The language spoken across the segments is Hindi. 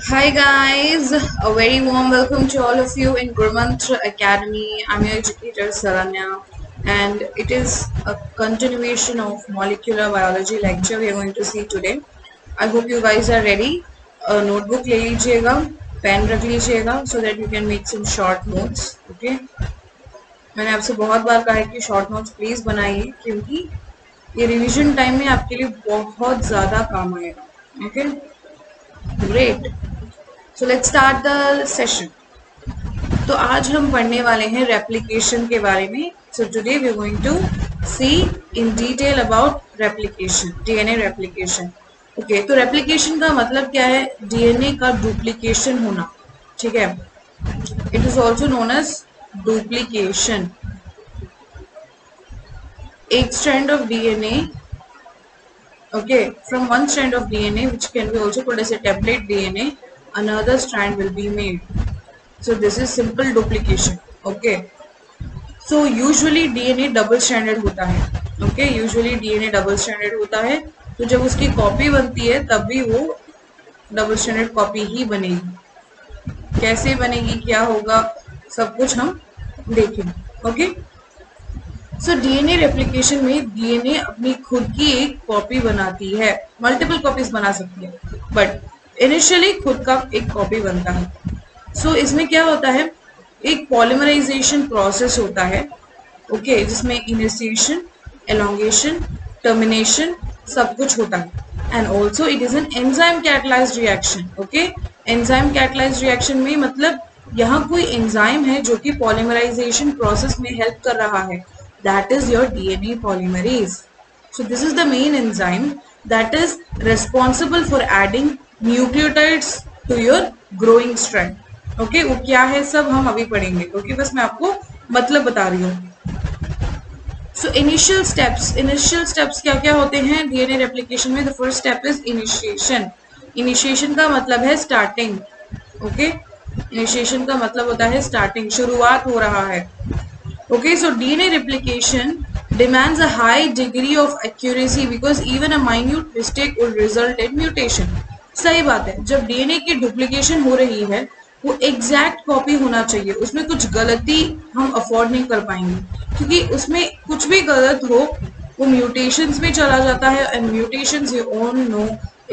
Hi guys, a very warm welcome to all of you in Gurmantra Academy. I'm your educator Saranya, and it is a continuation of molecular biology lecture we are going to see today. I hope you guys are ready. A notebook ले लीजिएगा, पेन रख लीजिएगा so that you can make some short notes. Okay? मैंने आपसे बहुत बार कहा है कि short notes please बनाइए क्योंकि ये रिवीजन टाइम में आपके लिए बहुत ज़्यादा काम आएगा. Okay? Great. So let's start the session. तो आज हम पढ़ने वाले हैं रेप्लिकेशन के बारे में. So today we are going to see in detail about replication, DNA replication. Okay, तो replication का मतलब क्या है? DNA का डुप्लीकेशन होना. ठीक है? It is also known as duplication. एक strand of DNA, okay, from one strand of DNA, which can be also called as a template DNA, another strand will be made. So this is simple duplication. Okay. So usually DNA double stranded होता है. Okay, usually DNA double stranded होता है. तो जब उसकी कॉपी बनती है तब भी वो डबल स्टैंडर्ड कॉपी ही बनेगी. कैसे बनेगी, क्या होगा, सब कुछ हम देखेंगे. ओके. सो डीएनए रेप्लिकेशन में डीएनए अपनी खुद की एक कॉपी बनाती है. मल्टीपल कॉपीज बना सकती है, बट इनिशियली खुद का एक कॉपी बनता है. सो इसमें क्या होता है, एक पॉलीमराइजेशन प्रोसेस होता है. ओके, जिसमें इनिशिएशन, एलोंगेशन, टर्मिनेशन सब कुछ होता है. And also it is an enzyme catalysed reaction. Okay, enzyme catalysed reaction में मतलब यहाँ कोई एंजाइम है जो कि पॉलीमराइजेशन प्रोसेस में हेल्प कर रहा है. That is your DNA polymerase. So this is the main enzyme that is responsible for adding nucleotides to your growing strand. Okay, वो क्या है सब हम अभी पढ़ेंगे. ओके, बस मैं आपको मतलब बता रही हूँ. सो इनिशियल स्टेप्स क्या क्या होते हैं डीएनए रेप्लिकेशन में. The first step is initiation. Initiation का मतलब है स्टार्टिंग. ओके, इनिशिएशन का मतलब होता है स्टार्टिंग, शुरुआत हो रहा है. Okay, so DNA replication demands a high degree of accuracy because even a minute mistake will result in mutation. सही बात है, जब डीएनए की डुप्लीकेशन हो रही है वो एग्जैक्ट कॉपी होना चाहिए. उसमें कुछ गलती हम अफोर्ड नहीं कर पाएंगे क्योंकि उसमें कुछ भी गलत हो वो म्यूटेशंस में चला जाता है. And mutations you all know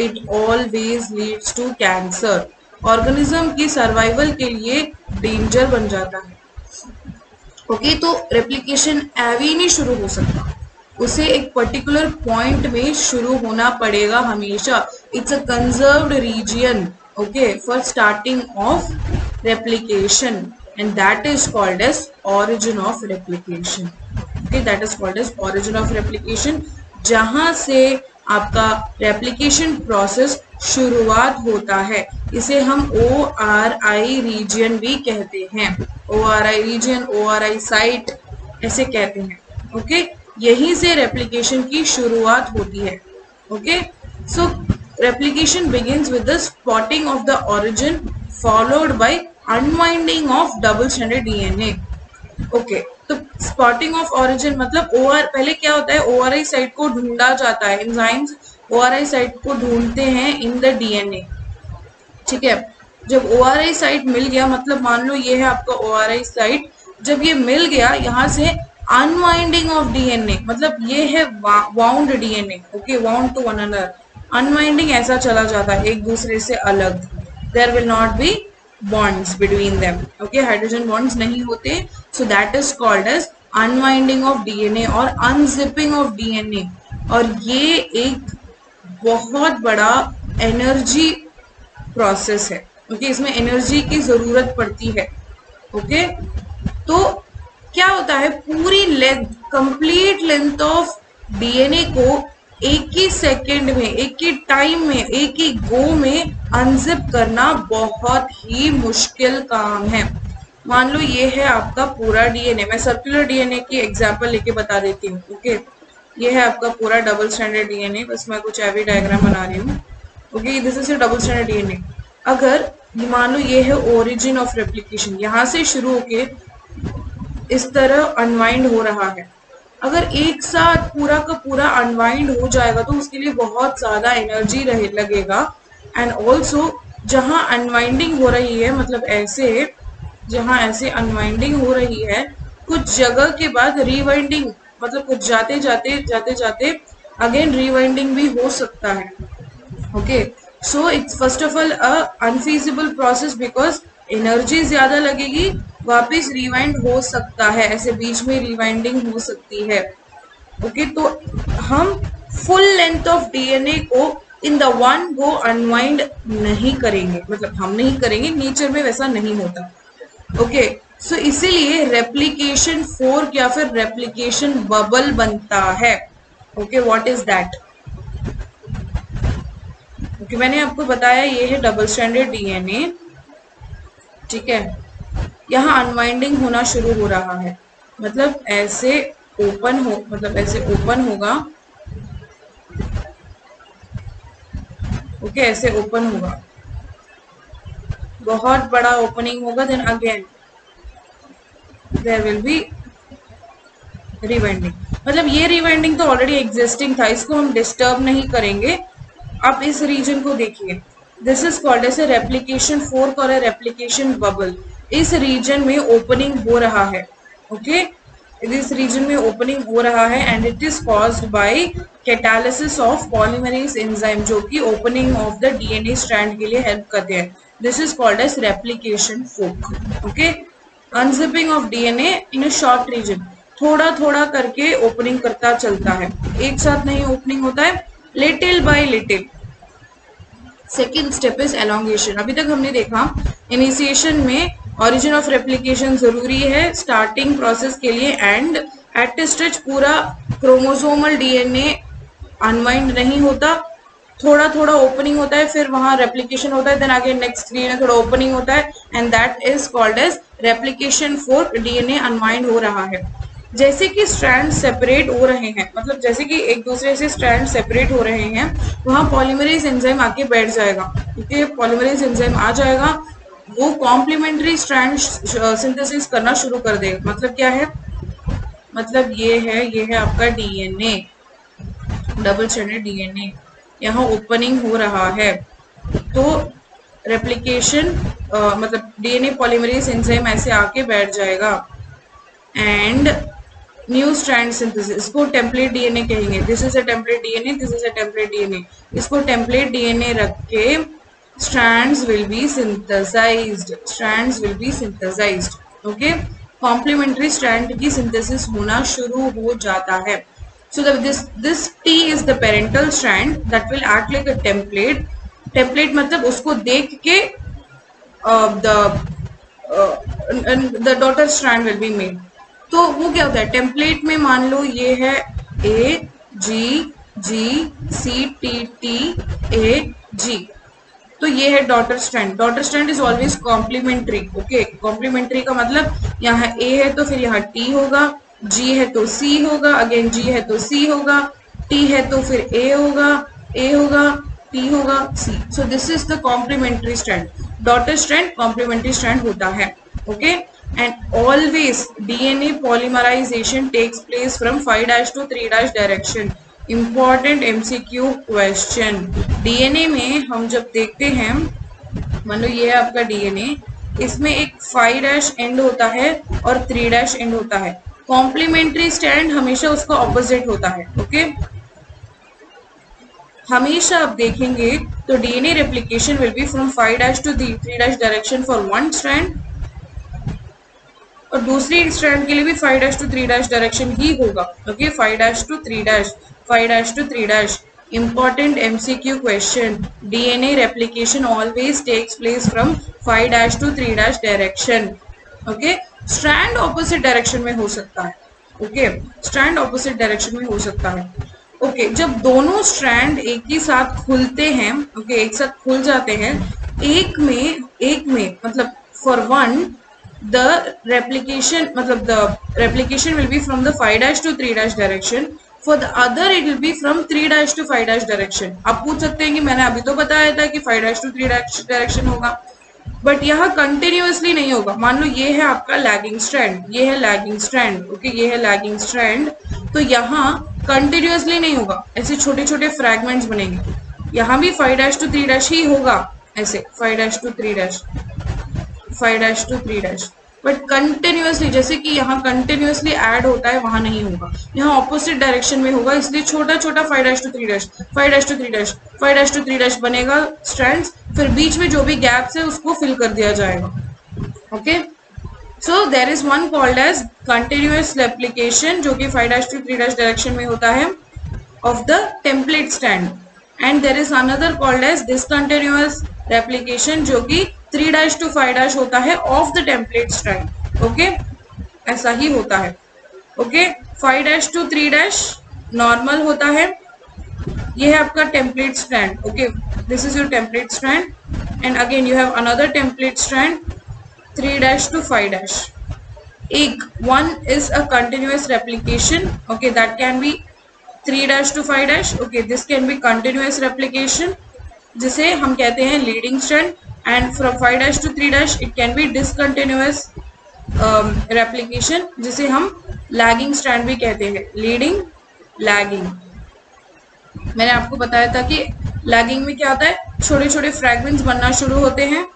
it always leads to cancer. Organism की सर्वाइवल के लिए डेंजर बन जाता है. ओके, तो रेप्लिकेशन ऐवी नहीं शुरू हो सकता, उसे एक पर्टिकुलर पॉइंट में शुरू होना पड़ेगा हमेशा. It's a conserved region, okay, for starting of replication, and that is called as origin of replication. Okay, that is called as origin of replication. जहां से आपका रेप्लिकेशन प्रोसेस शुरुआत होता है इसे हम ORI रीजन भी कहते हैं. ORI रीजन, ORI साइट ऐसे कहते हैं. ओके, यहीं से रेप्लिकेशन की शुरुआत होती है. Okay, so replication begins with the spotting of the origin followed by unwinding of double stranded DNA. Okay, तो spotting of origin मतलब पहले क्या होता है, ORI साइट को ढूंढा जाता है. एंजाइम्स ORI साइट को ढूंढते हैं इन द डीएनए. ठीक है, जब ORI साइट मिल गया, मतलब मान लो ये है आपका ORI साइट, जब ये मिल गया यहाँ से अनवाइंडिंग ऑफ डीएनए, मतलब ये है wound DNA. Okay, wound to one another. Unwinding ऐसा चला जाता है एक दूसरे से अलग. There will not be bonds between them. Okay, hydrogen bonds नहीं होते. So that is called as unwinding of DNA और अनजिपिंग ऑफ डीएनए. और ये एक बहुत बड़ा एनर्जी प्रोसेस है. ओके, इसमें एनर्जी की जरूरत पड़ती है. ओके, तो क्या होता है, पूरी length, complete length of DNA को एक ही सेकेंड में, एक ही टाइम में, एक ही गो में अनजिप करना बहुत ही मुश्किल काम है. मान लो ये है आपका पूरा डीएनए. मैं सर्कुलर डीएनए की एग्जांपल लेके बता देती हूँ. ओके, ये है आपका पूरा डबल स्टैंडर्ड डीएनए. बस मैं कुछ ऐवी डायग्राम बना रही हूँ. Okay, this is double standard DNA. अगर मान लो ये है ओरिजिन ऑफ रेप्लिकेशन, यहाँ से शुरू होके इस तरह अनवाइंड हो रहा है. अगर एक साथ पूरा का पूरा अनवाइंड हो जाएगा तो उसके लिए बहुत ज्यादा एनर्जी लगेगा. एंड ऑल्सो जहां अनवाइंडिंग हो रही है, मतलब ऐसे, जहां ऐसे अनवाइंडिंग हो रही है, कुछ जगह के बाद रिवाइंडिंग, मतलब कुछ जाते जाते जाते जाते अगेन रिवाइंडिंग भी हो सकता है. Okay, so it's first of all a unfeasible process because energy ज्यादा लगेगी, वापस रिवाइंड हो सकता है, ऐसे बीच में रिवाइंडिंग हो सकती है. ओके, तो हम फुल लेंथ ऑफ डीएनए को in the one go unwind नहीं करेंगे, मतलब हम नहीं करेंगे, नेचर में वैसा नहीं होता. ओके, सो इसीलिए रेप्लिकेशन फोर्क या फिर रेप्लिकेशन बबल बनता है. Okay, what is that? Okay, मैंने आपको बताया ये है डबल स्ट्रैंडेड डीएनए. ठीक है, यहाँ अनवाइंडिंग होना शुरू हो रहा है, मतलब ऐसे ओपन हो, मतलब ऐसे ओपन होगा. ओके, ऐसे ओपन होगा, बहुत बड़ा ओपनिंग होगा, then again there will be rewinding. मतलब ये रिवाइंडिंग तो ऑलरेडी एग्जिस्टिंग था, इसको हम डिस्टर्ब नहीं करेंगे. आप इस रीजन को देखिए, this is called as a replication fork और ए रेप्लिकेशन बबल. इस रीजन में ओपनिंग हो रहा है. ओके, इस रीजन में ओपनिंग हो रहा है and it is caused by catalysis of polymerase enzyme, जो कि opening of the DNA strand के लिए हेल्प करते हैं. This is called as replication fork. Okay, unzipping of DNA in a short region, थोड़ा थोड़ा करके ओपनिंग करता चलता है, एक साथ नहीं ओपनिंग होता है, little bye little. Second step is elongation. अभी तक हमने देखा इनिशिएशन में ऑरिजिन ऑफ रेप्लिकेशन जरूरी है स्टार्टिंग प्रोसेस के लिए, एंड एट स्टेज पूरा क्रोमोसोमल डीएनए अनवाइंड नहीं होता, थोड़ा थोड़ा ओपनिंग होता है, फिर वहां रेप्लिकेशन होता है, देन आगे नेक्स्ट डीएनए थोड़ा ओपनिंग होता है, and that is called as replication fork. DNA unwind हो रहा है. जैसे कि स्ट्रैंड सेपरेट हो रहे हैं, मतलब जैसे कि एक दूसरे से स्ट्रैंड सेपरेट हो रहे हैं, वहां पॉलीमरेज एंजाइम आके बैठ जाएगा. क्योंकि पॉलीमरेज एंजाइम आ जाएगा, वो कॉम्प्लीमेंट्री स्ट्रैंड सिंथेसिस करना शुरू कर देगा. मतलब क्या है? मतलब ये है आपका डीएनए, डबल स्ट्रैंडेड डीएनए. यहाँ ओपनिंग हो रहा है, तो रेप्लिकेशन मतलब डीएनए पॉलीमरेज एंजाइम ऐसे आके बैठ जाएगा एंड न्यू स्ट्रैंड सिंथेसिस. इसको टेम्पलेट डीएनए कहेंगे. This is a template DNA, this is a template DNA. इसको टेम्पलेट डीएनए रख के strands will be synthesized, strands will be synthesized. Okay, complementary strand की सिंथेसिस होना शुरू हो जाता है. So this T is the parental strand that will act like a template. Template मतलब उसको देख के the daughter strand will be made. तो वो क्या होता है टेम्पलेट में? मान लो ये है A G G C T T A G, तो ये है daughter strand. Daughter strand is always complementary. Okay, complementary का मतलब यहाँ A है तो फिर यहाँ T होगा, G है तो C होगा, अगेन G है तो C होगा, T है तो फिर A होगा, A होगा, T होगा, C. So this is the complementary strand. Daughter strand complementary strand होता है. Okay, and always DNA polymerization takes place from 5' to 3' direction. Important MCQ question. DNA में हम जब देखते हैं, मान लो ये है आपका डीएनए, इसमें एक 5' एंड होता है और 3' एंड होता है. कॉम्प्लीमेंट्री स्ट्रैंड हमेशा उसका ऑपोजिट होता है. ओके, हमेशा आप देखेंगे तो DNA replication will be from 5' to 3' direction for one strand, और दूसरी स्ट्रैंड के लिए भी 5' to 3' डायरेक्शन ही होगा. Okay, 5' to 3', 5' to 3'. Important MCQ question. DNA replication always takes place from 5' to 3' direction. Okay, strand opposite direction में हो सकता है. Okay, strand opposite direction में हो सकता है. Okay, जब दोनों स्ट्रैंड एक ही साथ खुलते हैं, okay, एक साथ खुल जाते हैं, एक में मतलब for one the replication मतलब the replication will be from the 5' to 3' direction. For the other it will be from 3' to 5' direction. आप पूछ सकते हैं कि मैंने अभी तो बताया था कि 5' to 3' डायरेक्शन होगा, बट यहाँ कंटिन्यूअसली नहीं होगा. मान लो ये है आपका लैगिंग स्ट्रैंड, ये है लैगिंग स्ट्रैंड. ओके, ये है लैगिंग स्ट्रैंड, तो यहाँ कंटिन्यूअसली नहीं होगा, ऐसे छोटे छोटे फ्रैगमेंट्स बनेंगे. यहाँ भी 5' to 3' ही होगा, ऐसे 5' to 3', 5' to 3', बट कंटिन्यूअसली जैसे कि यहाँ कंटिन्यूअसली ऐड होता है वहां नहीं होगा, यहाँ ऑपोजिट डायरेक्शन में होगा, इसलिए छोटा छोटा 5' to 3', 5' to 3', 5' to 3' बनेगा स्ट्रैंड्स, फिर बीच में जो भी गैप्स है उसको फिल कर दिया जाएगा. Okay, so there is one called as continuous replication जो कि 5' to 3' डायरेक्शन में होता है of the template stand, and there is another called as discontinuous replication जो कि 3' to 5' होता है of the template stand. Okay, ऐसा ही होता है. ओके, 5' to 3' नॉर्मल होता है, ये है आपका template strand. Okay, this is your template strand, and again you have another template strand 3' to 5'. एक one is a continuous replication. Okay, that can be 3' to 5'. Okay, this can be continuous replication जिसे हम कहते हैं leading strand, and from 5' to 3' it can be discontinuous replication जिसे हम lagging strand भी कहते हैं. leading, lagging. मैंने आपको बताया था कि lagging में क्या होता है, छोटे छोटे fragments बनना शुरू होते हैं,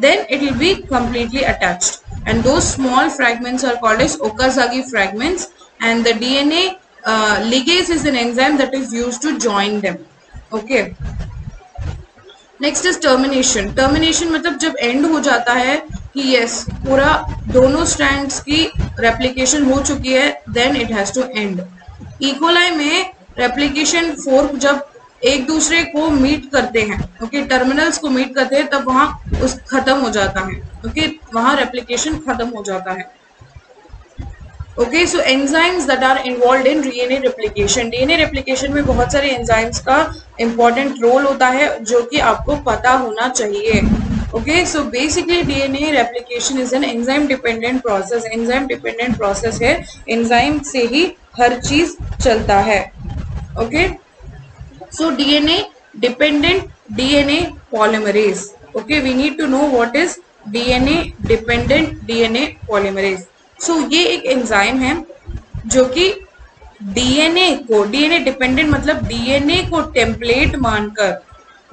then it will be completely attached, and those small fragments are called as Okazaki fragments, and the DNA ligase is an enzyme that is used to join them. Okay, next is termination. termination मतलब जब end हो जाता है कि yes पूरा दोनों strands की replication हो चुकी है, then it has to end. E. coli में replication fork जब एक दूसरे को मीट करते हैं, ओके, टर्मिनल्स को मीट करते हैं, तब वहां उस खत्म हो जाता है. ओके, वहां रेप्लिकेशन खत्म हो जाता है. Okay, so enzymes that are involved in DNA replication. DNA replication में बहुत सारे एंजाइम्स का इंपॉर्टेंट रोल होता है जो कि आपको पता होना चाहिए. Okay, so basically DNA replication is an enzyme dependent process. Enzyme dependent process है, एंजाइम से ही हर चीज चलता है. Okay, so DNA dependent DNA polymerase. Okay, we need to know what is DNA dependent DNA polymerase. So ये एक एंजाइम है जो कि DNA को, DNA dependent मतलब DNA को टेम्पलेट मानकर,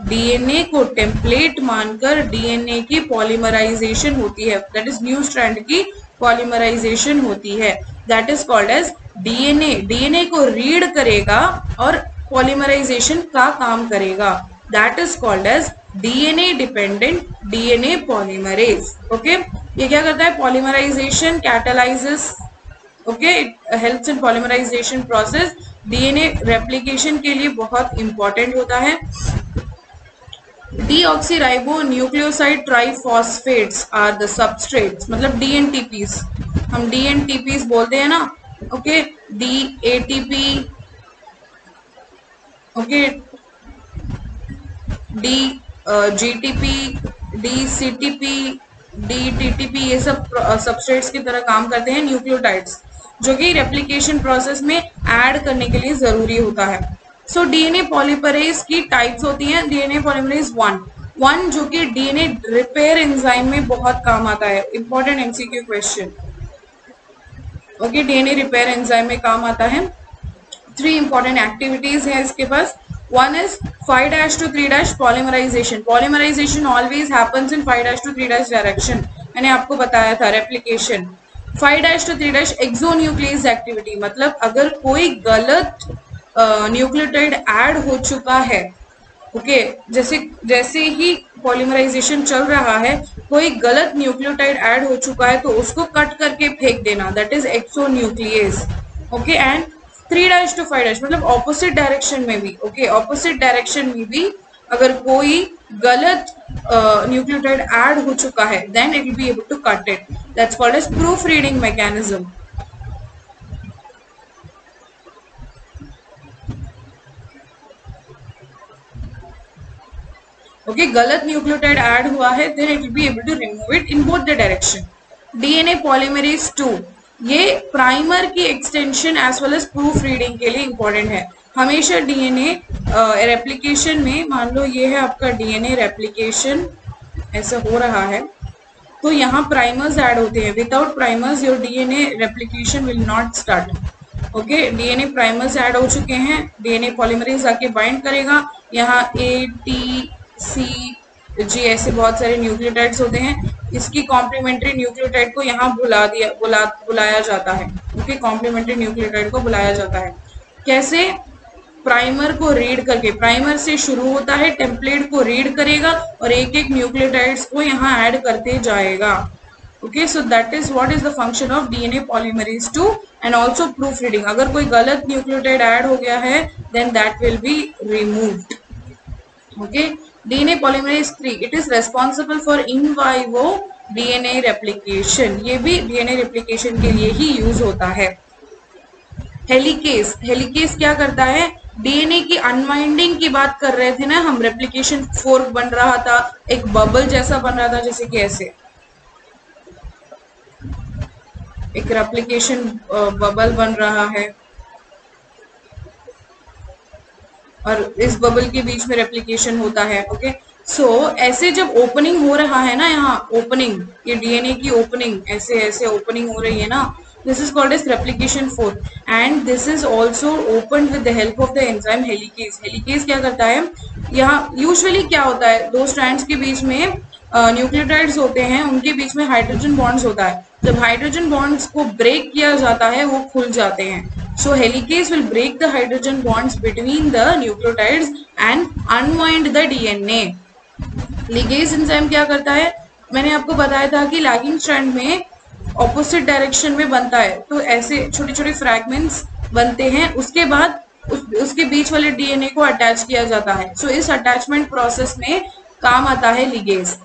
DNA को टेम्पलेट मानकर DNA की पॉलीमराइजेशन होती है, दैट इज न्यू स्ट्रैंड की पॉलीमराइजेशन होती है, that is called as DNA. DNA को रीड करेगा और पॉलीमराइजेशन का काम करेगा, that is called as DNA dependent DNA polymerase. Okay, ये क्या करता है, polymerization catalyses. Okay, it helps in polymerization process. DNA replication के लिए बहुत इंपॉर्टेंट होता है. Deoxyribonucleoside triphosphates are the substrates, मतलब डीएनटीपीस, हम डीएनटीपीस बोलते हैं ना. Okay, dATP, okay, D GTP, D CTP, D TTP, ये सब सबस्ट्रेट्स की तरह काम करते हैं, न्यूक्लियोटाइड्स, जो कि रेप्लिकेशन प्रोसेस में ऐड करने के लिए जरूरी होता है. सो डीएनए पॉलीमरेज की टाइप्स होती हैं. डीएनए पॉलीमरेज 1 जो कि डीएनए रिपेयर एंजाइम में बहुत काम आता है. Important MCQ question. Okay, DNA repair enzyme में काम आता है. 3 इंपॉर्टेंट एक्टिविटीज है इसके पास. One is 5' to 3' polymerization. Polymerization always happens in 5' to 3' direction. मैंने आपको बताया था. रेप्लिकेशन 5' to 3' एक्सोन्यूक्लियस एक्टिविटी, मतलब अगर कोई गलत न्यूक्लियोटाइड ऐड हो चुका है, ओके, जैसे ही पॉलीमराइजेशन चल रहा है, कोई गलत न्यूक्लियोटाइड ऐड हो चुका है तो उसको कट करके फेंक देना, that is exonuclease. Okay, and 3' to 5' मतलब ऑपोजिट डायरेक्शन में भी. ओके, ऑपोजिट डायरेक्शन में भी अगर कोई गलत न्यूक्लियोटाइड ऐड हो चुका है, then it will be able to cut it. That's called as proof reading mechanism. Okay, गलत न्यूक्लियोटाइड ऐड हुआ है, then it will be able to remove it in both the direction. DNA polymerase 2 ये प्राइमर की extension as well as proof reading के लिए इंपॉर्टेंट है. हमेशा डीएनए रेप्लिकेशन में, मान लो ये है आपका डीएनए रेप्लिकेशन, ऐसा हो रहा है, तो यहाँ प्राइमर्स ऐड होते हैं. Without primers your DNA replication will not start. Okay, DNA primers add हो चुके हैं, डीएनए पॉलीमरेज आके बाइंड करेगा, यहाँ ए टी सी जी ऐसे बहुत सारे न्यूक्लियोटाइड्स होते हैं। इसकी कॉम्प्लीमेंट्री न्यूक्लियोटाइड को यहाँ बुलाया जाता है। ओके, कॉम्प्लीमेंट्री न्यूक्लियोटाइड को बुलाया जाता है। कैसे? प्राइमर को रीड करके, प्राइमर से शुरू होता है, टेम्पलेट को रीड करेगा और एक एक न्यूक्लियोटाइड्स को यहाँ ऐड करते जाएगा। Okay, so that is what is the function of DNA polymerase 2 and also proof reading. अगर कोई गलत न्यूक्लियोटाइड ऐड हो गया है then that will be removed. Okay, DNA polymerase 3 it is responsible for in vivo DNA replication. ये भी डीएनए रेप्लिकेशन के लिए ही यूज होता है। हेलिकेस, हेलिकेस क्या करता है? डीएनए की अनवाइंडिंग की बात कर रहे थे ना हम, रेप्लिकेशन फोर्क बन रहा था, एक बबल जैसा बन रहा था, जैसे कि ऐसे एक रेप्लिकेशन बबल बन रहा है और इस बबल के बीच में रेप्लिकेशन होता है। ओके, सो ऐसे जब ओपनिंग हो रहा है ना, यहाँ ओपनिंग, ये डीएनए की ओपनिंग, ऐसे ऐसे ओपनिंग हो रही है ना, this is called as replication fork and this is also opened with the help of the enzyme helicase। helicase क्या करता है? यहाँ यूजुअली क्या होता है, दो स्ट्रैंड्स के बीच में न्यूक्लियोटाइड्स होते हैं, उनके बीच में हाइड्रोजन बॉन्ड्स होता है। जब हाइड्रोजन बॉन्ड्स को ब्रेक किया जाता है वो खुल जाते हैं। So helicase will break the hydrogen bonds between the nucleotides and unwind the DNA. Ligase enzyme क्या करता है? मैंने आपको बताया था कि लैगिंग स्ट्रैंड में ऑपोजिट डायरेक्शन में बनता है, तो ऐसे छोटे छोटे फ्रैगमेंट्स बनते हैं, उसके बाद उसके बीच वाले डीएनए को अटैच किया जाता है। सो इस अटैचमेंट प्रोसेस में काम आता है लिगेज।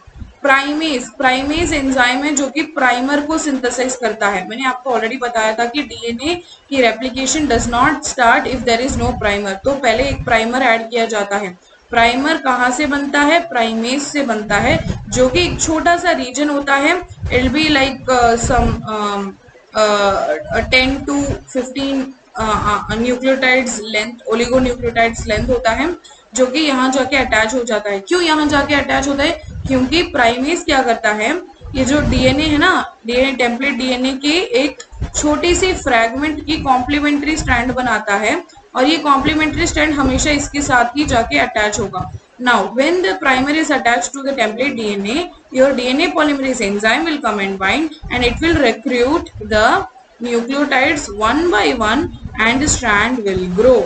प्राइमेज, प्राइमेज एंजाइम है जो कि प्राइमर को सिंथेसाइज करता है। मैंने आपको ऑलरेडी बताया था कि डीएनए की replication does not start if there is no primer, तो पहले एक प्राइमर ऐड किया जाता है। प्राइमर कहाँ से बनता है? प्राइमेज से बनता है, जो कि एक छोटा सा रीजन होता है। It will be like some 10 to 15 nucleotides length, oligonucleotides length होता है, जो कि यहाँ जाके अटैच हो जाता है। क्यों यहाँ जाके अटैच होता है? क्योंकि प्राइमेज क्या करता है, ये जो डीएनए है ना, डीएनए टेम्पलेट डीएनए के एक छोटी सी फ्रैगमेंट की कॉम्प्लीमेंट्री स्ट्रैंड बनाता है और ये कॉम्प्लीमेंट्री स्ट्रैंड हमेशा इसके साथ ही जाके अटैच होगा। Now, when the primer is attached to the template DNA, your DNA polymerase enzyme will come and bind and it will recruit the nucleotides one by one and the strand will grow.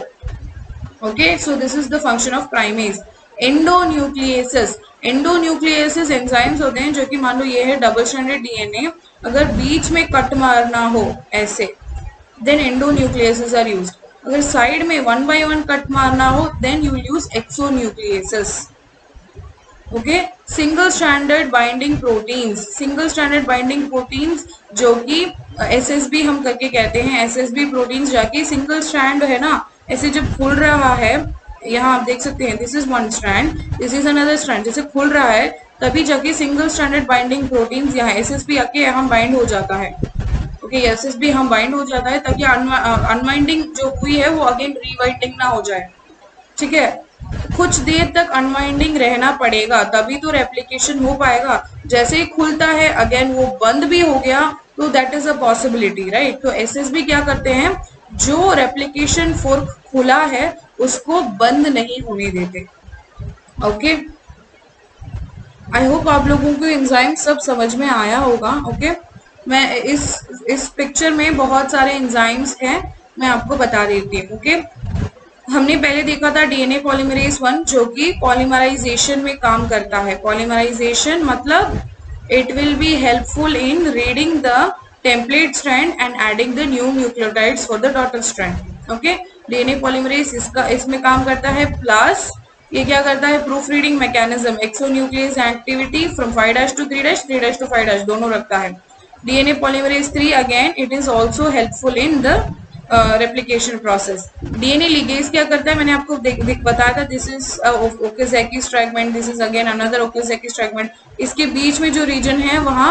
Okay, so this is the function of primase. Endonucleases, endonucleases enzymes होते हैं जो कि मान लो ये है डबल स्ट्रैंडेड डीएनए, अगर बीच में कट मारना हो ऐसे, then endonucleases are used. अगर साइड में वन बाय वन कट मारना हो then you use exonucleases. Okay, single stranded binding proteins, single stranded binding proteins जो कि एसएसबी हम करके कहते हैं, एसएसबी प्रोटीन्स जाके सिंगल स्ट्रैंड है ना, ऐसे जब खुल रहा है, यहाँ आप देख सकते हैं this is one strand, this is another strand, जैसे खुल रहा है तभी जाके सिंगल स्ट्रैंडेड बाइंडिंग प्रोटीन्स यहाँ एसएसबी आके यहाँ बाइंड हो जाता है। ओके, एसएसबी हम बाइंड हो जाता है ताकि अनवाइंडिंग जो हुई है वो अगेन रीवाइंडिंग ना हो जाए। ठीक है, कुछ देर तक अनवाइंडिंग रहना पड़ेगा तभी तो रेप्लिकेशन हो पाएगा। जैसे ही खुलता है अगेन वो बंद भी हो गया तो that is a possibility, right. तो एसएसबी क्या करते हैं, जो रेप्लिकेशन फोर्क खुला है उसको बंद नहीं होने देते। ओके, आई होप आप लोगों को एंजाइम सब समझ में आया होगा। ओके, मैं इस पिक्चर में बहुत सारे एंजाइम्स हैं, मैं आपको बता देती हूँ। ओके, हमने पहले देखा था डीएनए पॉलीमरेज 1 जो कि पॉलीमराइजेशन में काम करता है। पॉलीमराइजेशन मतलब it will be helpful in reading the template strand and adding the new nucleotides for the daughter strand. Okay, DNA polymerase इसमें काम करता है। प्लस ये क्या करता है, proof reading mechanism, exonuclease activity from 5' to 3' 3' to 5' दोनों रखता है। DNA polymerase 3 again it is also helpful in the replication process. DNA ligase क्या करता है, मैंने आपको बताया था, this is Okazaki fragment, this is again another Okazaki fragment. इसके बीच में जो region है वहाँ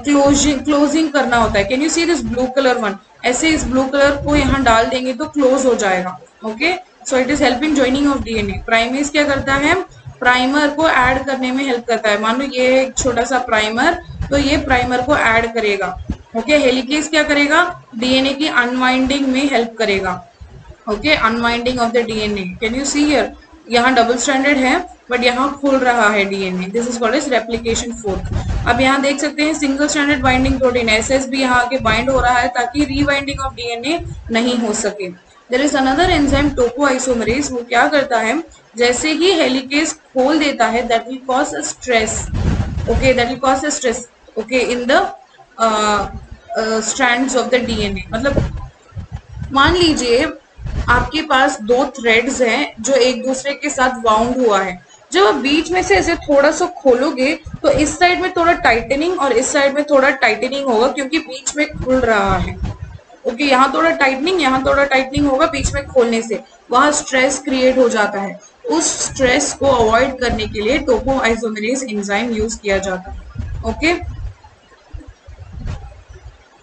closing करना होता है। Can you see this blue color one? ऐसे इस blue color को यहाँ डाल देंगे तो close हो जाएगा। Okay, so it is helping joining of DNA. Primase क्या करता है, प्राइमर को ऐड करने में हेल्प करता है। मान लो ये है एक छोटा सा प्राइमर, तो ये प्राइमर को ऐड करेगा। ओके, हेलिकेज क्या करेगा, डीएनए की अनवाइंडिंग में हेल्प करेगा। Okay, unwinding of the DNA. Can you see here, यहाँ डबल स्ट्रैंडेड है बट यहाँ खुल रहा है DNA, this is called as replication fork. अब यहाँ देख सकते हैं single stranded binding protein SS भी यहाँ आके बाइंड हो रहा है ताकि रीबाइंडिंग ऑफ डीएनए नहीं हो सके। There is another enzyme topoisomerase, वो क्या करता है, जैसे ही हेलिकेज खोल देता है that will cause a stress, okay, that will cause a stress, okay, in the strands of the DNA. मतलब मान लीजिए आपके पास दो थ्रेड्स हैं जो एक दूसरे के साथ वाउंड हुआ है, जब आप बीच में से ऐसे थोड़ा सा खोलोगे तो इस साइड में थोड़ा टाइटनिंग और इस साइड में थोड़ा टाइटनिंग होगा क्योंकि बीच में खुल रहा है, ओके, यहाँ थोड़ा टाइटनिंग, यहाँ थोड़ा टाइटनिंग होगा बीच में खोलने से, वहां स्ट्रेस क्रिएट हो जाता है। उस स्ट्रेस को अवॉइड करने के लिए टोपोआइसोमरेज एंजाइम यूज किया जाता है, okay.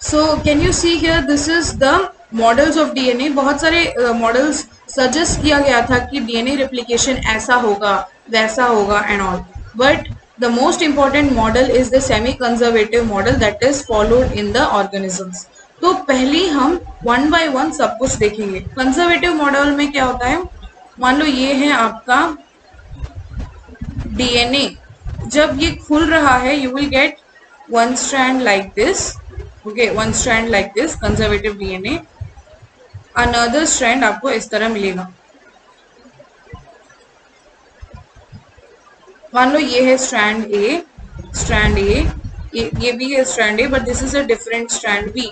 So can you see here, this is the models of DNA. बहुत सारे मॉडल्स सजेस्ट किया गया था कि डीएनए रेप्लिकेशन ऐसा होगा वैसा होगा and all, but the most important model is the semi conservative model that is followed in the organisms. तो पहले हम वन बाय वन सब कुछ देखेंगे। कंजर्वेटिव मॉडल में क्या होता है, मान लो ये है आपका डीएनए, जब ये खुल रहा है you will get one strand like this, okay, one strand like this conservative DNA, another strand आपको इस तरह मिलेगा। मान लो ये है स्ट्रैंड ए, स्ट्रैंड ए, ये भी है strand A, but this is a different strand B,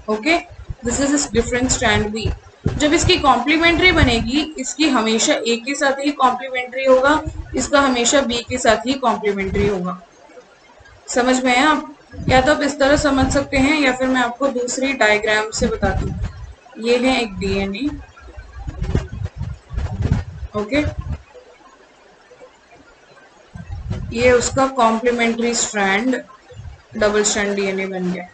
okay, this is a different strand B. जब इसकी कॉम्प्लीमेंट्री बनेगी, इसकी हमेशा ए के साथ ही कॉम्प्लीमेंट्री होगा, इसका हमेशा बी के साथ ही कॉम्प्लीमेंट्री होगा। समझ में है आप? या तो आप इस तरह समझ सकते हैं या फिर मैं आपको दूसरी डायग्राम से बताती हूँ। ये है एक डीएनए, ओके, ये उसका complementary strand, double strand DNA बन गया।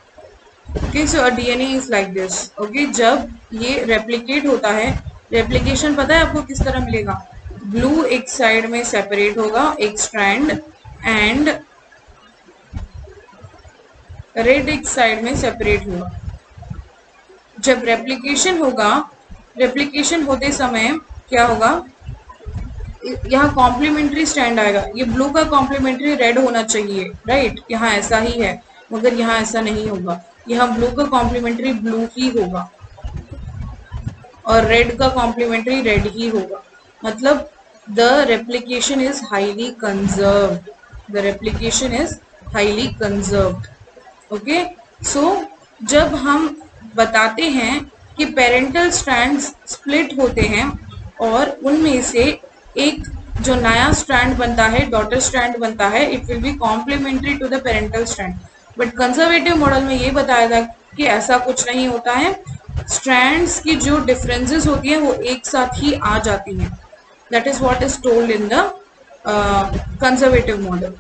Okay, so a DNA is like this, okay. जब ये रेप्लिकेट होता है, रेप्लिकेशन पता है आपको किस तरह मिलेगा, ब्लू एक साइड में सेपरेट होगा एक स्ट्रैंड एंड रेड एक साइड में सेपरेट होगा। जब रेप्लिकेशन होगा, रेप्लिकेशन होते समय क्या होगा, यहाँ कॉम्प्लीमेंट्री स्ट्रैंड आएगा, ये ब्लू का कॉम्प्लीमेंट्री रेड होना चाहिए, राइट, यहाँ ऐसा ही है, मगर यहाँ ऐसा नहीं होगा, यहाँ ब्लू का कॉम्प्लीमेंट्री ब्लू ही होगा और रेड का कॉम्प्लीमेंट्री रेड ही होगा। मतलब the replication is highly conserved, the replication is highly conserved, okay. So जब हम बताते हैं कि पेरेंटल स्ट्रैंड्स स्प्लिट होते हैं और उनमें से एक जो नया स्ट्रैंड बनता है, डॉटर स्ट्रैंड बनता है, it will be complementary to the parental strand. But conservative model में ये बताया था कि ऐसा कुछ नहीं होता है, स्ट्रैंड्स की जो डिफरेंसेस होती हैं वो एक साथ ही आ जाती हैं। That is what is told in the conservative model.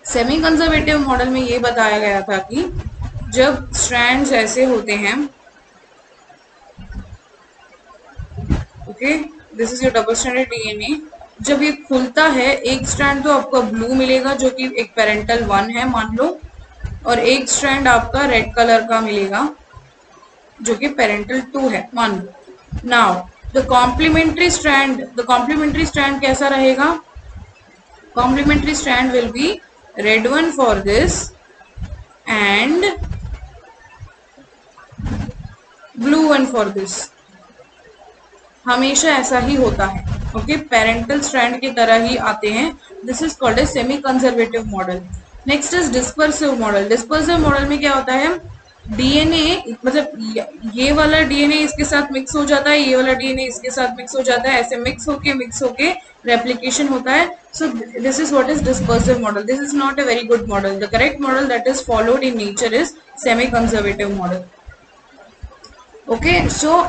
Semi conservative model में ये बताया गया था कि जब स्ट्रैंड्स ऐसे होते हैं, okay, this is your double stranded DNA, जब ये खुलता है एक स्ट्रैंड तो आपका ब्लू मिलेगा जो कि एक पेरेंटल 1 है मान लो, और एक स्ट्रैंड आपका रेड कलर का मिलेगा जो कि पेरेंटल 2 है मान लो। नाउ द कॉम्प्लीमेंट्री स्ट्रैंड कैसा रहेगा, complementary strand will be red one for this and blue one for this, हमेशा ऐसा ही होता है, ओके, पेरेंटल स्ट्रैंड की तरह ही आते हैं। This is called a semi conservative model. Next is dispersive model. Dispersive model में क्या होता है, डीएनए मतलब ये वाला डीएनए इसके साथ मिक्स हो जाता है, ये वाला डीएनए इसके साथ मिक्स हो जाता है, ऐसे मिक्स होके रेप्लिकेशन होता है। So this is what is dispersive model. This is not a very good model. The correct model that is followed in nature is semi conservative model, okay. So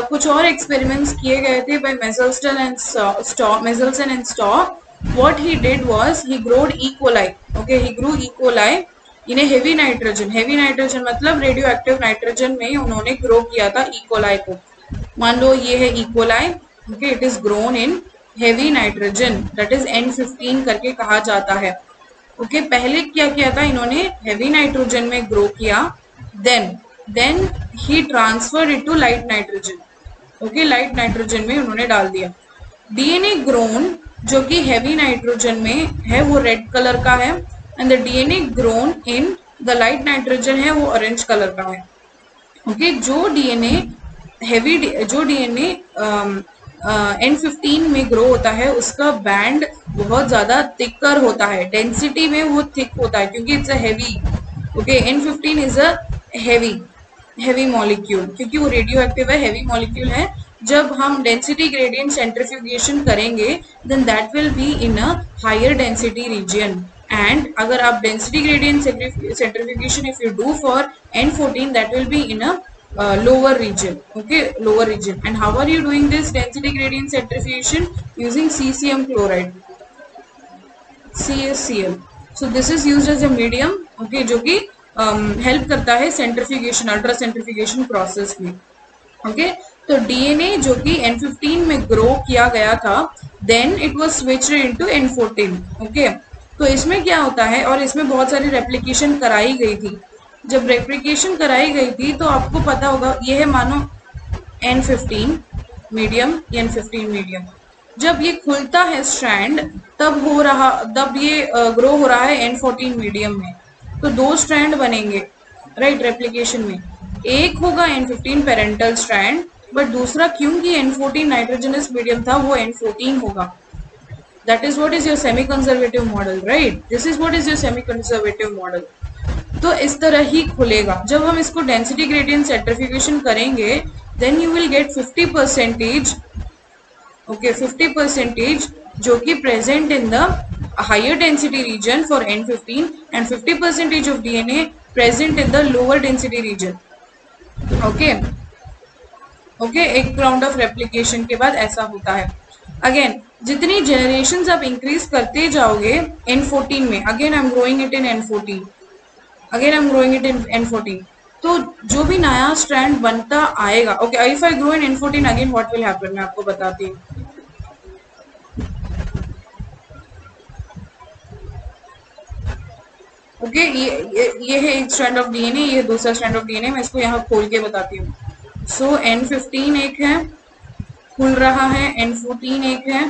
कुछ और एक्सपेरिमेंट्स किए गए थे by Meselson and Stahl. What he did was he growed E. coli. Okay, he grew E. coli in a heavy nitrogen. Heavy nitrogen मतलब radioactive nitrogen में उन्होंने grow किया था E. coli को। मान लो ये है E. coli. Okay, it is grown in heavy nitrogen. That is N15 करके कहा जाता है। Okay, पहले क्या किया था इन्होंने, heavy nitrogen में grow किया, then he transferred it to light nitrogen. Okay, light nitrogen में उन्होंने डाल दिया। DNA grown जो कि हैवी नाइट्रोजन में है वो रेड कलर का है, and the DNA grown in the light nitrogen है वो ऑरेंज कलर का है। ओके, जो डीएनए N15 में ग्रो होता है उसका बैंड बहुत ज्यादा थिकर होता है, डेंसिटी में वो थिक होता है क्योंकि it's a heavy. Okay, N15 is a heavy molecule, क्योंकि वो रेडियो एक्टिव है, हैवी मॉलिक्यूल है। जब हम डेंसिटी ग्रेडियंट सेंट्रीफ्यूगेशन करेंगे then that will be in a higher density region, and अगर आप density gradient centrifugation if you do for N14 that will be in a lower region. Okay, lower region. And how are you doing this density gradient centrifugation? Using CCM chloride, CaCl. So this is used as a medium, okay, जो कि हेल्प करता है सेंट्रीफ्यूगेशन, अल्ट्रा सेंट्रीफ्यूगेशन प्रोसेस में। ओके, तो डीएनए जो कि N15 में ग्रो किया गया था then it was switched into N14। Okay, तो इसमें क्या होता है, और इसमें बहुत सारी रेप्लिकेशन कराई गई थी। जब रेप्लिकेशन कराई गई थी तो आपको पता होगा ये है मानो N15 मीडियम, N15 मीडियम। जब ये खुलता है स्ट्रैंड तब ये ग्रो हो रहा है N14 मीडियम में, तो दो स्ट्रैंड बनेंगे राइट रेप्लिकेशन में। एक होगा N15 पेरेंटल स्ट्रैंड, बट दूसरा क्योंकि N14 नाइट्रोजनस मीडियम था वो N14 होगा। That is what is your semi conservative model, right? This is what is your semi conservative model. तो इस तरह ही खुलेगा। जब हम इसको डेंसिटी ग्रेडियंट सेंट्रीफ्यूगेशन करेंगे then you will get 50%, okay, 50% जो कि present in the higher density region for N15 and 50% of DNA present in the lower density region. Okay okay, एक राउंड ऑफ रेप्लिकेशन के बाद ऐसा होता है। अगेन जितनी जनरेशंस आप इंक्रीज करते जाओगे N14 में, again I am growing it in N14, again I am growing it in N14, तो जो भी नया स्ट्रैंड बनता आएगा। Okay, if I grow in N14 again what will happen, मैं आपको बताती हूँ। ओके, ये है एक स्ट्रैंड ऑफ डीएनए, ये दूसरा स्ट्रैंड ऑफ डीएनए, मैं इसको यहाँ खोल के बताती हूँ। सो N15 एक है, खुल रहा है, N14 एक है,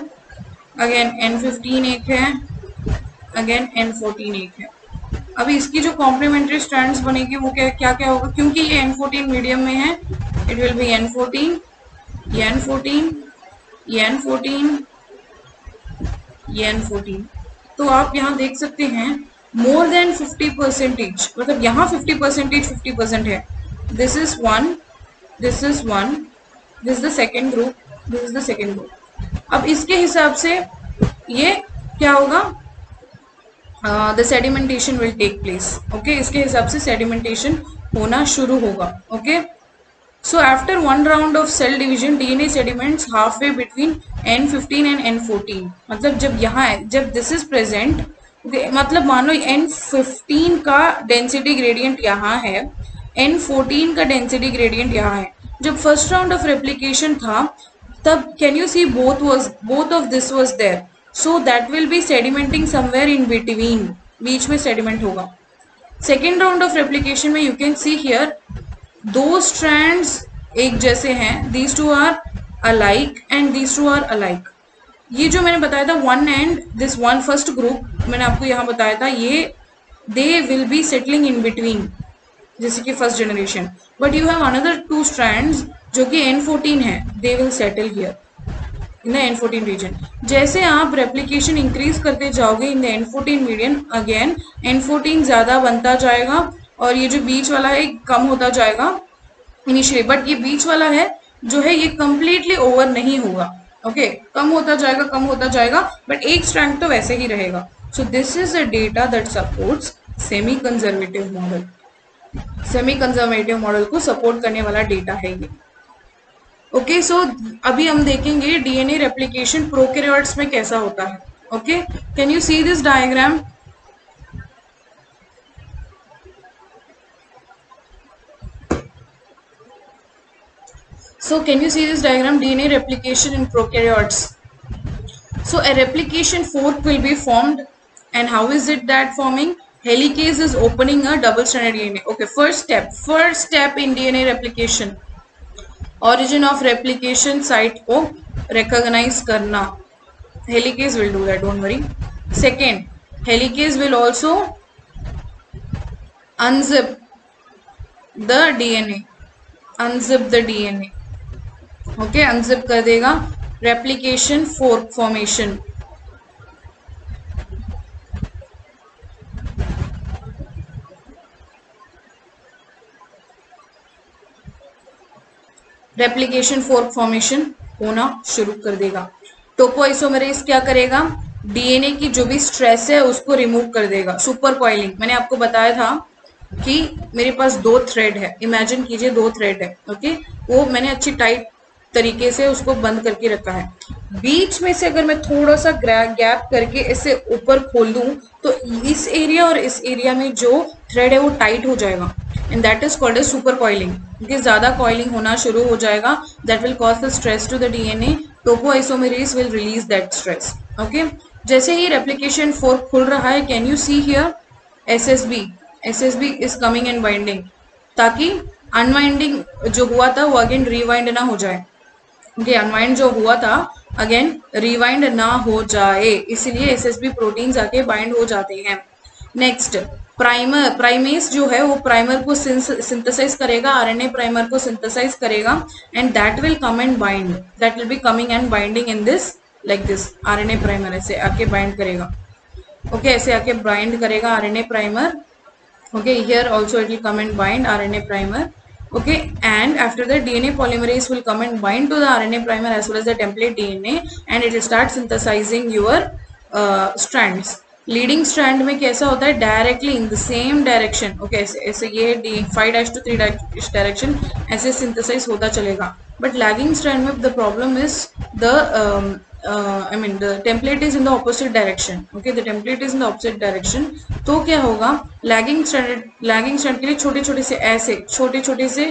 अगेन N15 एक है, अगेन N14 एक है। अभी इसकी जो कॉम्प्लीमेंट्री स्ट्रैंड्स बनेगी वो क्या क्या होगा, क्योंकि ये N14 मीडियम में है, it will B N14, N14, N14, N14। तो आप यहाँ देख सकते हैं मोर देन 50%, मतलब यहाँ 50% है। This is one, this is one, this is the second group, this is the second group. अब इसके हिसाब से ये क्या होगा, the sedimentation will take place. Okay, इसके हिसाब से सेडिमेंटेशन होना शुरू होगा। Okay, so after one round of cell division DNA sediments halfway between N15 and N14। मतलब जब this is present, मतलब मान लो N15 का डेंसिटी ग्रेडियंट यहाँ है, N14 का डेंसिटी ग्रेडियंट यहाँ है। जब फर्स्ट राउंड ऑफ रेप्लिकेशन था तब can you see both of this was there, so that will be sedimenting somewhere in between, बीच में सेडिमेंट होगा। सेकेंड राउंड ऑफ रेप्लिकेशन में यू कैन सी हियर दो स्ट्रैंड्स एक जैसे हैं, these two are alike and these two are alike. ये जो मैंने बताया था one and this one first group मैंने आपको यहाँ बताया था, ये they will be settling in between जैसे कि first generation, but you have another two strands जो कि N14 है, they will settle here in the N14 region. जैसे आप रेप्लिकेशन इंक्रीज करते जाओगे इन the N14 median, again N14 ज्यादा बनता जाएगा और ये जो बीच वाला है कम होता जाएगा इनिशियली, बट ये बीच वाला है जो है ये कंप्लीटली ओवर नहीं होगा। ओके, कम होता जाएगा, बट एक स्ट्रैंड तो वैसे ही रहेगा। सो this is a data that supports semi conservative model. Semi conservative model को सपोर्ट करने वाला डेटा है ये। ओके, सो अभी हम देखेंगे डीएनए रेप्लिकेशन प्रोकैरियोट्स में कैसा होता है। Okay, can you see this diagram? So can you see this diagram, DNA replication in prokaryotes? So a replication fork will be formed, and how is it that forming? Helicase is opening a double-stranded DNA. Okay, first step in DNA replication, origin of replication site को recognize करना। Helicase will do that, don't worry. Second, helicase will also unzip the DNA. Unzip the DNA. Okay, unzip कर देगा. Replication fork formation. Replication fork formation होना शुरू कर देगा. टोपोआइसोमेरेज क्या करेगा? डीएनए की जो भी स्ट्रेस है उसको रिमूव कर देगा. सुपर कॉइलिंग, मैंने आपको बताया था कि मेरे पास 2 थ्रेड है. इमेजिन कीजिए 2 थ्रेड है. ओके, वो मैंने अच्छी टाइट तरीके से उसको बंद करके रखा है. बीच में से अगर मैं थोड़ा सा गैप करके इसे ऊपर खोल दूं तो इस एरिया और इस एरिया में जो थ्रेड है वो टाइट हो जाएगा. And that is called as super coiling. क्योंकि ज्यादा कॉइलिंग होना शुरू हो जाएगा. That will cause the stress to the DNA. Topoisomerase will release that stress. Okay, जैसे ही रेप्लिकेशन फोर्क खुल रहा है, can you see here SSB is coming and binding, ताकि अनवाइंडिंग जो हुआ था वो अगेन रिवाइंड ना हो जाए. ओके, अनवाइंड जो हुआ था अगेन रिवाइंड ना हो जाए, इसलिए एसएसबी प्रोटीन्स आके बाइंड हो जाते हैं. नेक्स्ट, प्राइमेस जो है वो प्राइमर को सिंथेसाइज करेगा. आरएनए प्राइमर को सिंथेसाइज करेगा and that will come and bind. That will be coming and binding in this like this. RNA primer ऐसे आके बाइंड करेगा. ओके, ऐसे आके बाइंड करेगा RNA primer. Okay, here also it will come and bind RNA primer. Okay, and after that DNA polymerase will come and bind to the RNA primer as well as the template DNA, and it will start synthesizing your strands. Leading strand में कैसा होता है? Directly in the same direction. Okay, ऐसे ये 5' to 3' डायरेक्शन ऐसे सिंथेसाइज होता चलेगा. बट लैगिंग स्ट्रैंड में the problem is the the template is in the opposite direction. Okay, the template is in the opposite direction. तो क्या होगा? लैगिंग स्ट्रैंड के लिए छोटे छोटे से ऐसे छोटे छोटे से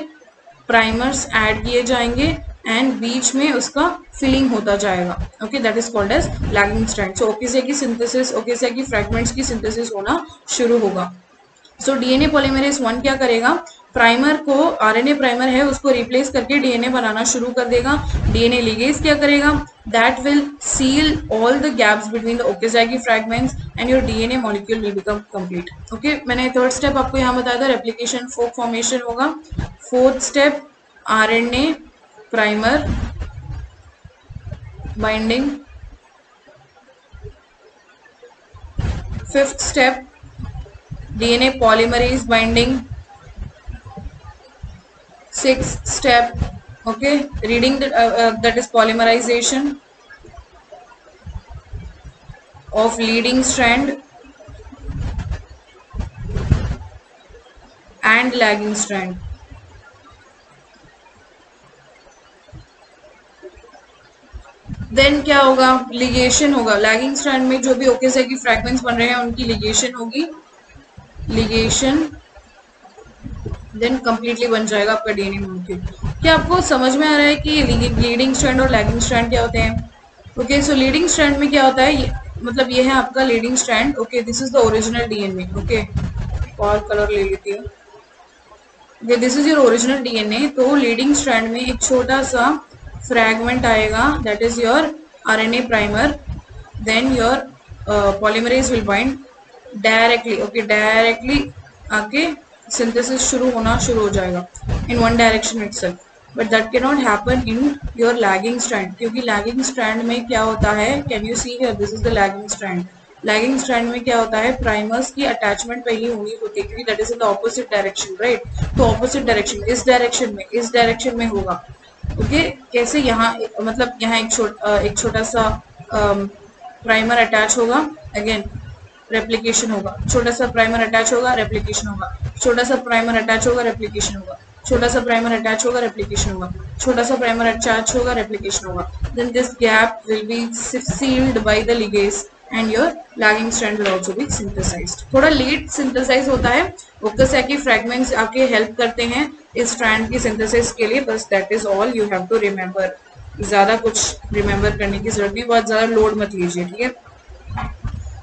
प्राइमर्स ऐड किए जाएंगे एंड बीच में उसका फिलिंग होता जाएगा. Okay, that is called as lagging strand. So Okazaki की सिंथेसिस, ओकेसिया की फ्रैगमेंट्स की सिंथेसिस होना शुरू होगा. सो डीएनए पॉलीमरेज 1 क्या करेगा? प्राइमर को, आरएनए प्राइमर है उसको रिप्लेस करके डीएनए बनाना शुरू कर देगा. डीएनए लिगेज क्या करेगा? That will seal all the gaps between the Okazaki fragments and your DNA molecule will become complete. Okay, मैंने थर्ड स्टेप आपको यहाँ बताया था, रेप्लिकेशन फोर्क फॉर्मेशन होगा. Fourth step RNA primer binding. Fifth step DNA polymerase binding. Sixth step, okay, reading that is polymerization of leading strand and lagging strand. Then क्या होगा? लिगेशन होगा. लैगिंग स्ट्रैंड में जो भी ओकेज़ागी फ्रैगमेंट्स बन रहे हैं उनकी लिगेशन होगी. लिगेशन देन कंप्लीटली बन जाएगा आपका डीएनए मॉलिक्यूल. क्या आपको समझ में आ रहा है कि लीडिंग स्ट्रैंड और लैगिंग स्ट्रैंड क्या होते हैं? ओके, सो लीडिंग स्ट्रैंड में क्या होता है? मतलब ये है आपका leading strand. Okay, this is the original DNA. Okay, और कलर ले लेती हूँ. Okay, this is your original DNA. तो लीडिंग स्ट्रैंड में एक छोटा सा फ्रैगमेंट आएगा, that is your RNA primer. Then your polymerase will bind directly. Okay, directly आके सिंथेसिस शुरू होना शुरू हो जाएगा in one direction itself. But that can not happen in your lagging strand, क्योंकि लैगिंग स्ट्रैंड में क्या होता है? Can you see here? This is the lagging strand. Lagging strand में क्या होता है? प्राइमर्स की अटैचमेंट पहले होनी होती है, क्योंकि that is in the opposite direction, right? तो ऑपोजिट डायरेक्शन, इस डायरेक्शन में होगा. ओके, कैसे? यहाँ मतलब यहाँ एक छोटा सा प्राइमर अटैच होगा, अगेन रेप्लिकेशन होगा. छोटा सा प्राइमर अटैच होगा, रेप्लिकेशन होगा. छोटा सा प्राइमर अटैच होगा, रेप्लिकेशन होगा. छोटा सा प्राइमर अटैच होगा, रेप्लिकेशन होगा. छोटा सा प्राइमर अटैच होगा, रेप्लिकेशन होगा. Then this gap will be sealed by the ligase and your lagging strand will also be synthesized. थोड़ा लेट सिंथेसाइज होता है. ओकेज़ागी फ्रैगमेंट्स आके हेल्प करते हैं इस स्ट्रैंड की सिंथेसिस के लिए. बस that is all you have to remember. ज्यादा कुछ रिमेंबर करने की जरूरत नहीं, बहुत ज्यादा लोड मत लीजिए, ठीक है?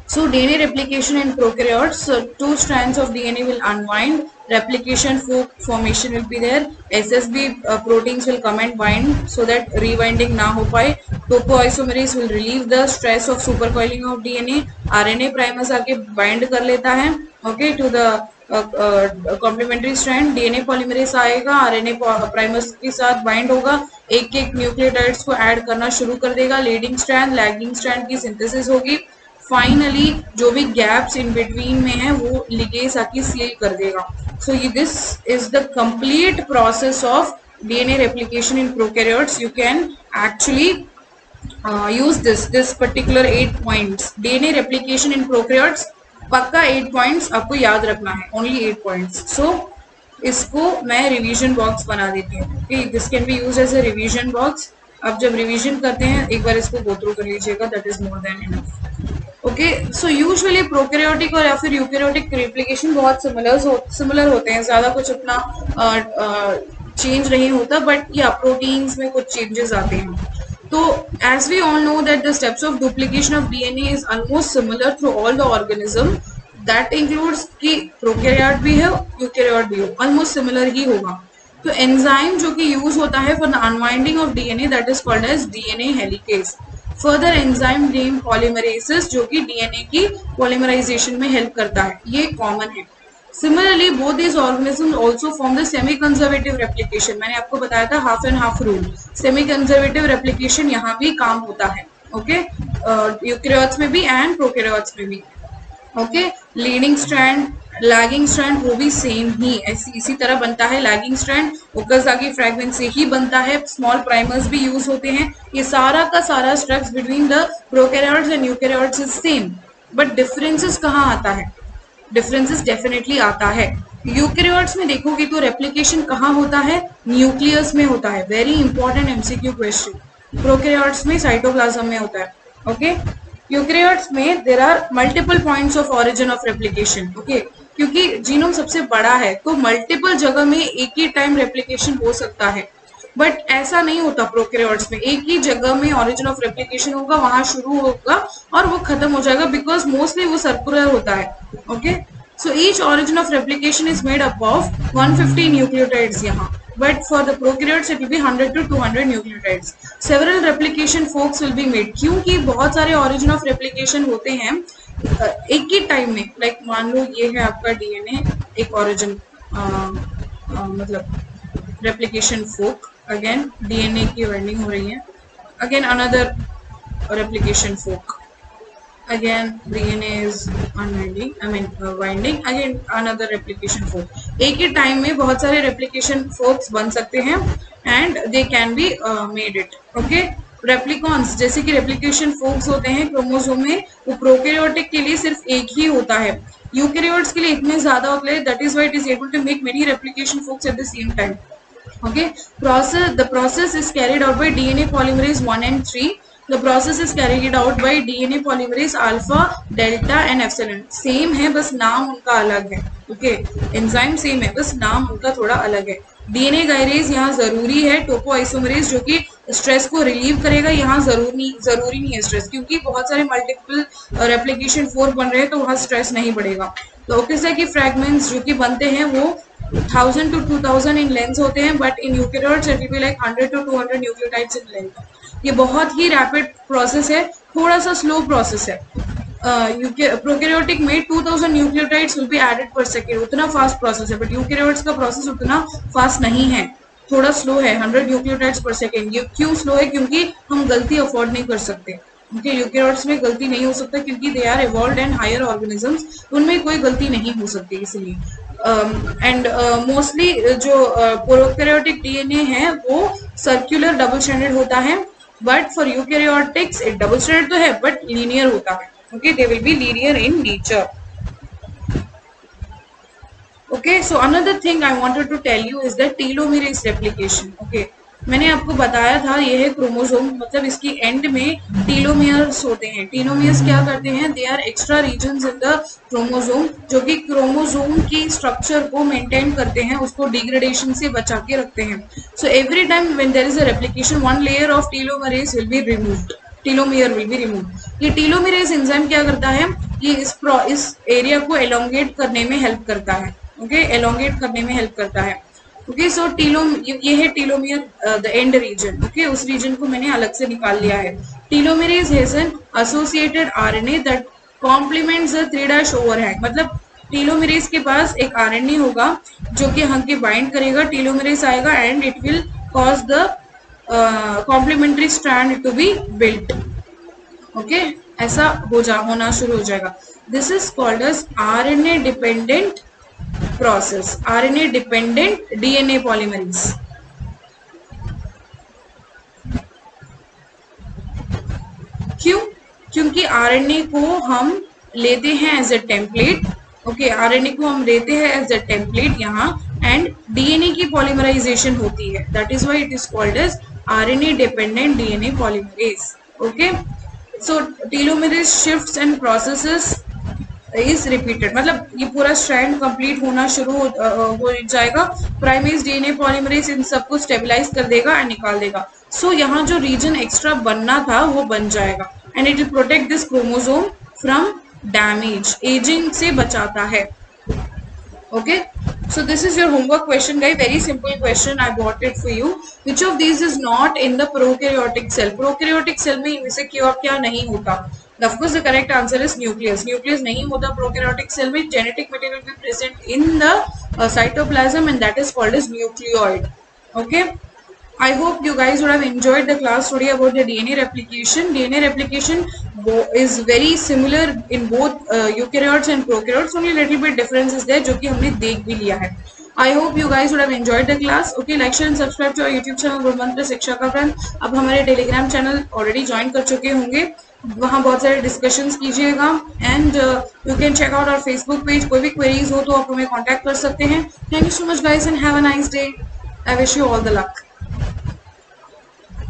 So DNA replication in prokaryotes, so 2 strands of DNA will unwind, replication fork formation will be there, SSB proteins will come and bind so that rewinding na ho paye, topoisomerase will relieve the stress of supercoiling of DNA, RNA primers आके bind कर लेता है, okay, to the complementary strand, DNA polymerase आएगा, आरएनए प्राइमर्स के साथ बाइंड होगा, एक एक न्यूक्लियोटाइड्स को ऐड करना शुरू कर देगा, लीडिंग स्ट्रैंड लैगिंग स्ट्रैंड की सिंथेसिस होगी, फाइनली जो भी गैप्स इन बिटवीन में है वो लिगेज आके सील कर देगा. सो this is the complete process of DNA replication in prokaryotes. You can actually use this particular 8 points. DNA replication in prokaryotes, पक्का 8 पॉइंट्स आपको याद रखना है, ओनली 8 पॉइंट्स. सो इसको मैं रिवीजन बॉक्स बना देती हूँ. This can be use as a revision box. अब जब रिवीजन करते हैं एक बार इसको गो थ्रू कर लीजिएगा, that is more than enough. Okay, so usually prokaryotic और या फिर यूकैरियोटिक रेप्लिकेशन बहुत सिमिलर होते हैं, ज्यादा कुछ उतना चेंज नहीं होता, बट या प्रोटीन्स में कुछ चेंजेस आते हैं. So, as we all know that the steps of duplication of DNA is almost similar through all the organism. That includes कि prokaryote भी है, eukaryote भी हो, almost similar ही होगा. तो enzyme जो कि use होता है for the unwinding of DNA, that is called as DNA helicase. Further enzyme named polymerases जो कि DNA की polymerization में help करता है, ये common है. Similarly, both these organisms also form the semi-conservative replication. मैंने आपको बताया था half and half rule. Semi-conservative replication यहाँ भी काम होता है, okay? यूकैरियोट्स में भी and प्रोकैरियोट्स में भी, okay? Leading strand, lagging strand वो भी सेम ही इसी तरह बनता है. लैगिंग स्ट्रैंड ओकाज़ाकी फ्रैगमेंट से ही बनता है. स्मॉल प्राइमर्स भी यूज होते हैं. ये सारा का सारा structure between the prokaryotes and eukaryotes is same, but differences कहाँ आता है? डिफरेंसेस डेफिनेटली आता है. यूकैरियोट्स में देखोगे तो रेप्लिकेशन कहाँ होता है? न्यूक्लियस में होता है. Very important MCQ question. Prokaryotes में साइटोप्लाज्म में होता है. ओके, यूकैरियोट्स में there are multiple points of origin of replication. Okay, क्योंकि जीनोम सबसे बड़ा है तो मल्टीपल जगह में एक ही टाइम रेप्लिकेशन हो सकता है, बट ऐसा नहीं होता प्रोकैरियोट्स में. एक ही जगह में ऑरिजिन ऑफ रेप्लिकेशन होगा, वहां शुरू होगा और वो खत्म हो जाएगा, बिकॉज मोस्टली वो सर्कुलर होता है. Okay, so each origin of replication is made up of 150 nucleotides यहाँ, but for the prokaryotes it will be 100 to 200 nucleotides. Several replication forks will be made. क्योंकि बहुत सारे origin of replication होते हैं एक ही टाइम में. लाइक मान लो ये है आपका डीएनए, एक origin मतलब replication fork. अगेन डीएनए की वाइंडिंग हो रही है. Again another replication fork. Again DNA is unwinding, winding. Again another replication fork. एक ही टाइम में बहुत सारे replication forks बन सकते हैं and they can be made it. Okay, replicons जैसे कि replication forks होते हैं क्रोमोसोम में, वो प्रोकैरियोटिक के लिए सिर्फ एक ही होता है. यूकैरियोट्स के लिए इतने ज्यादा होते हैं, that is why it is able to make many replication forks at the same time. Okay, the process is carried out by DNA polymerase 1 and 3. The process is carried out by DNA polymerase alpha, delta and epsilon. Same है, बस नाम उनका अलग है. ओके, एंजाइम सेम है, बस नाम उनका थोड़ा अलग है. डीएनए गायरेज यहाँ जरूरी है. टोपोआइसोमरेज जो कि स्ट्रेस को रिलीव करेगा, यहाँ जरूरी नहीं है स्ट्रेस, क्योंकि बहुत सारे मल्टीपल रेप्लिकेशन फोर्क बन रहे हैं तो वहाँ स्ट्रेस नहीं बढ़ेगा. तो ओकाज़ाकी फ्रैगमेंट्स जो कि बनते हैं वो 1000 to 2000 इन लेंथ होते हैं, but in eukaryotes it will be like 100 to 200 nucleotides in length. ये बहुत ही रैपिड प्रोसेस है, थोड़ा सा स्लो प्रोसेस है. प्रोकैरियोटिक में 2000 न्यूक्लियोटाइड्स विल बी एडेड पर सेकेंड, उतना फास्ट प्रोसेस है, बट यूकैरियोट्स का प्रोसेस उतना फास्ट नहीं है, थोड़ा स्लो है. 100 न्यूक्लियोटाइड्स पर सेकेंड. ये क्यों स्लो है? क्योंकि हम गलती अफोर्ड नहीं कर सकते. उनके यूकैरियोट्स में गलती नहीं हो सकता क्योंकि they are evolved and higher organisms, उनमें कोई गलती नहीं हो सकती इसलिए. एंड मोस्टली जो प्रोकैरियोटिक डीएनए है वो सर्कुलर डबल स्ट्रैंडेड होता है, बट फॉर यूकैरियोटिक्स एक डबल स्ट्रैंडेड तो है बट लीनियर होता है. Okay, they will be linear in nature. Okay, so another thing I wanted to tell you is that telomerase replication. Okay, मैंने आपको बताया था ये है क्रोमोसोम, मतलब इसकी एंड में टीलोमियर्स होते हैं. टीलोमियर्स क्या करते हैं? They are extra regions in the chromosome जो कि क्रोमोसोम की स्ट्रक्चर को मेंटेन करते हैं, उसको डिग्रेडेशन से बचा के रखते हैं. So every time when there is a replication one layer of telomerase will be removed, telomere will be removed. ये टीलोमेरेज एंजाइम क्या करता है? ये इस एरिया को एलोंगेट करने में हेल्प करता है। ओके, एलोंगेट करने में हेल्प करता है। ओके, सो ये है telomere the end region. Okay, उस रीजन को मैंने अलग से निकाल लिया है। Telomerase has an associated RNA that complements the 3' overhang. मतलब टीलोमेरेज के पास एक आरएनए होगा जो कि हंग के बाइंड करेगा, टीलोमेरेज आएगा and it will cause the complementary strand to be built. Okay, ऐसा होना शुरू हो जाएगा। This is called as RNA dependent process, RNA dependent DNA polymerase. क्यों? क्योंकि आरएनए को हम लेते हैं as a template. Okay, RNA को हम लेते हैं एज अ टेम्पलेट यहाँ, एंड डीएनए की पॉलीमराइजेशन होती है। That is why it is called as RNA dependent DNA polymerase. Okay, so टीलोमेरेज shifts and processes is repeated. मतलब ये पूरा स्ट्रैंड कंप्लीट होना शुरू हो जाएगा। प्राइमेज डीएनए पॉलीमरेज इन सबको स्टेबलाइज कर देगा एंड निकाल देगा। सो यहाँ जो रीजन एक्स्ट्रा बनना था वो बन जाएगा, and it will protect this chromosome from damage, ageing से बचाता है। Okay, so this is your homework question, guys. Very simple question. I bought it for you. Which of these is not in the prokaryotic cell? Prokaryotic cell में इनमें से क्या नहीं होता? Of course, the correct answer is nucleus. Nucleus नहीं होता prokaryotic cell में. Genetic material will be present in the cytoplasm, and that is called as nucleoid. Okay. I hope you guys would have enjoyed the class today about the DNA replication. DNA replication is very similar in both eukaryotes and prokaryotes. Only little bit difference is there, जो कि हमने देख भी लिया है. I hope you guys would have enjoyed the class. Okay, like, share and subscribe to our YouTube channel गुरुमंत्र शिक्षा का फ्रेंड। अब हमारे टेलीग्राम चैनल ऑलरेडी ज्वाइन कर चुके होंगे, वहाँ बहुत सारे डिस्कशंस कीजिएगा, and you can check out our Facebook page. कोई भी क्वेरीज हो तो आप हमें कॉन्टैक्ट कर सकते हैं। Thank you so much guys and have a nice day. I wish you all the luck.